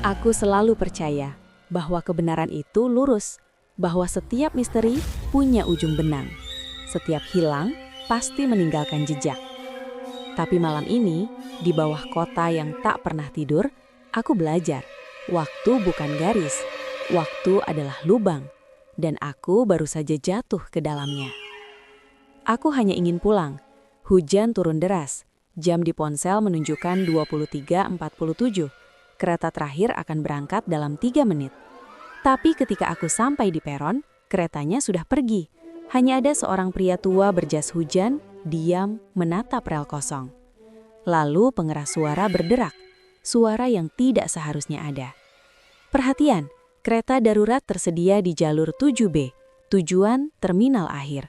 Aku selalu percaya bahwa kebenaran itu lurus, bahwa setiap misteri punya ujung benang. Setiap hilang pasti meninggalkan jejak. Tapi malam ini, di bawah kota yang tak pernah tidur, aku belajar. Waktu bukan garis, waktu adalah lubang, dan aku baru saja jatuh ke dalamnya. Aku hanya ingin pulang. Hujan turun deras. Jam di ponsel menunjukkan 23.47. Kereta terakhir akan berangkat dalam 3 menit. Tapi ketika aku sampai di peron, keretanya sudah pergi. Hanya ada seorang pria tua berjas hujan, diam menatap rel kosong. Lalu pengeras suara berderak, suara yang tidak seharusnya ada. Perhatian, kereta darurat tersedia di jalur 7B, tujuan terminal akhir.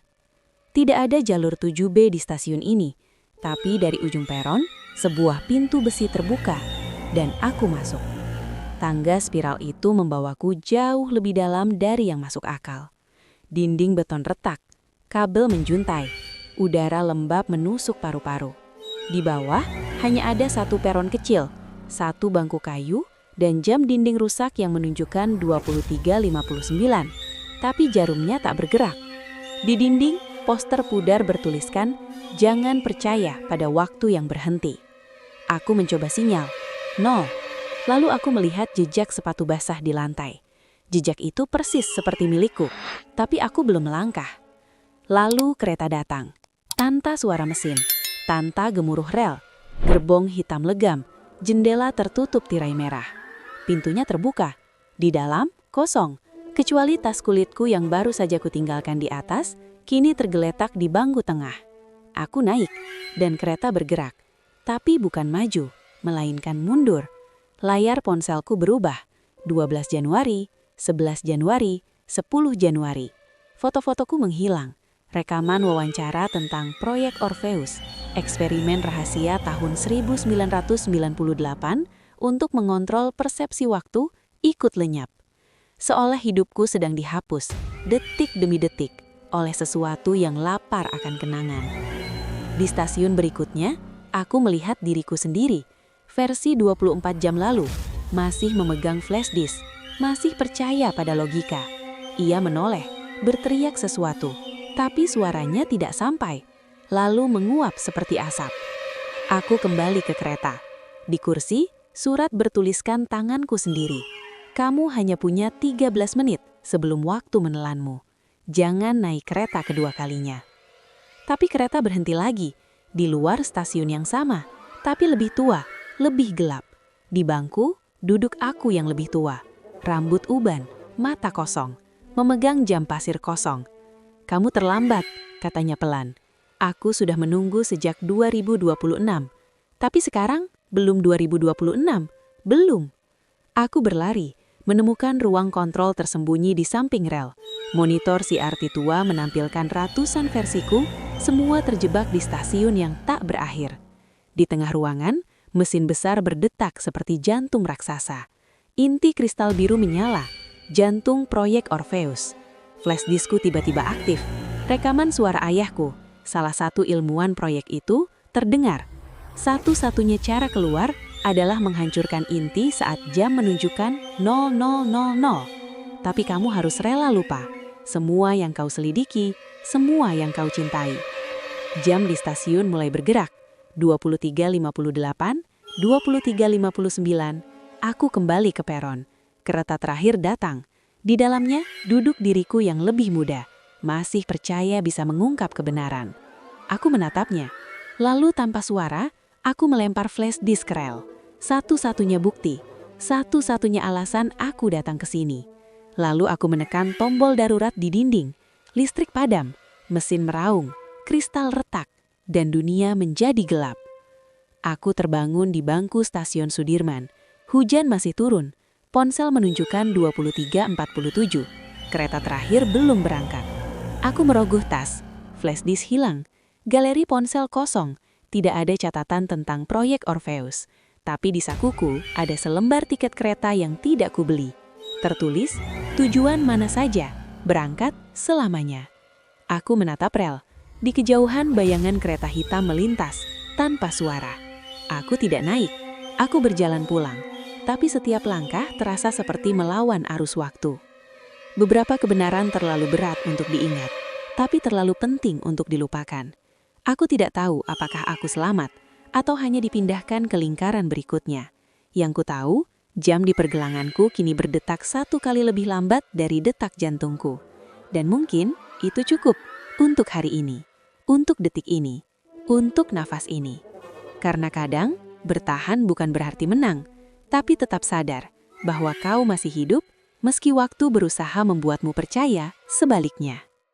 Tidak ada jalur 7B di stasiun ini, tapi dari ujung peron, sebuah pintu besi terbuka, dan aku masuk. Tangga spiral itu membawaku jauh lebih dalam dari yang masuk akal. Dinding beton retak, kabel menjuntai, udara lembab menusuk paru-paru. Di bawah hanya ada satu peron kecil, satu bangku kayu, dan jam dinding rusak yang menunjukkan 23.59. Tapi jarumnya tak bergerak. Di dinding, poster pudar bertuliskan, "Jangan percaya pada waktu yang berhenti." Aku mencoba sinyal. 0. Lalu aku melihat jejak sepatu basah di lantai. Jejak itu persis seperti milikku, tapi aku belum melangkah. Lalu kereta datang. Tanpa suara mesin, tanpa gemuruh rel, gerbong hitam legam, jendela tertutup tirai merah. Pintunya terbuka. Di dalam, kosong. Kecuali tas kulitku yang baru saja kutinggalkan di atas, kini tergeletak di bangku tengah. Aku naik, dan kereta bergerak. Tapi bukan maju, melainkan mundur. Layar ponselku berubah. 12 Januari, 11 Januari, 10 Januari. Foto-fotoku menghilang. Rekaman wawancara tentang proyek Orpheus, eksperimen rahasia tahun 1998 untuk mengontrol persepsi waktu, ikut lenyap. Seolah hidupku sedang dihapus, detik demi detik, oleh sesuatu yang lapar akan kenangan. Di stasiun berikutnya, aku melihat diriku sendiri, versi 24 jam lalu, masih memegang flash disk, masih percaya pada logika. Ia menoleh, berteriak sesuatu, tapi suaranya tidak sampai, lalu menguap seperti asap. Aku kembali ke kereta. Di kursi, surat bertuliskan tanganku sendiri. "Kamu hanya punya 13 menit sebelum waktu menelanmu. Jangan naik kereta kedua kalinya." Tapi kereta berhenti lagi, di luar stasiun yang sama, tapi lebih tua, lebih gelap. Di bangku, duduk aku yang lebih tua. Rambut uban, mata kosong, memegang jam pasir kosong. "Kamu terlambat," katanya pelan. Aku sudah menunggu sejak 2026. Tapi sekarang, belum 2026. Belum. Aku berlari, menemukan ruang kontrol tersembunyi di samping rel. Monitor CRT tua menampilkan ratusan versiku, semua terjebak di stasiun yang tak berakhir. Di tengah ruangan, mesin besar berdetak seperti jantung raksasa. Inti kristal biru menyala, jantung proyek Orpheus. Flash diskku tiba-tiba aktif. Rekaman suara ayahku, salah satu ilmuwan proyek itu, terdengar. Satu-satunya cara keluar adalah menghancurkan inti saat jam menunjukkan 0000. Tapi kamu harus rela lupa. Semua yang kau selidiki, semua yang kau cintai. Jam di stasiun mulai bergerak. 23.58, 23.59, aku kembali ke peron. Kereta terakhir datang. Di dalamnya duduk diriku yang lebih muda, masih percaya bisa mengungkap kebenaran. Aku menatapnya. Lalu tanpa suara, aku melempar flash disk rel. Satu-satunya bukti, satu-satunya alasan aku datang ke sini. Lalu aku menekan tombol darurat di dinding. Listrik padam, mesin meraung, kristal retak, dan dunia menjadi gelap. Aku terbangun di bangku stasiun Sudirman. Hujan masih turun. Ponsel menunjukkan 23.47. Kereta terakhir belum berangkat. Aku merogoh tas. Flash disk hilang. Galeri ponsel kosong. Tidak ada catatan tentang proyek Orpheus. Tapi di sakuku ada selembar tiket kereta yang tidak kubeli. Tertulis, tujuan mana saja, berangkat selamanya. Aku menatap rel. Di kejauhan bayangan kereta hitam melintas, tanpa suara. Aku tidak naik. Aku berjalan pulang. tapi setiap langkah terasa seperti melawan arus waktu. Beberapa kebenaran terlalu berat untuk diingat, tapi terlalu penting untuk dilupakan. Aku tidak tahu apakah aku selamat, atau hanya dipindahkan ke lingkaran berikutnya. Yang ku tahu, jam di pergelanganku kini berdetak 1 kali lebih lambat dari detak jantungku. Dan mungkin itu cukup untuk hari ini, untuk detik ini, untuk nafas ini. Karena kadang, bertahan bukan berarti menang, tapi tetap sadar bahwa kau masih hidup meski waktu berusaha membuatmu percaya sebaliknya.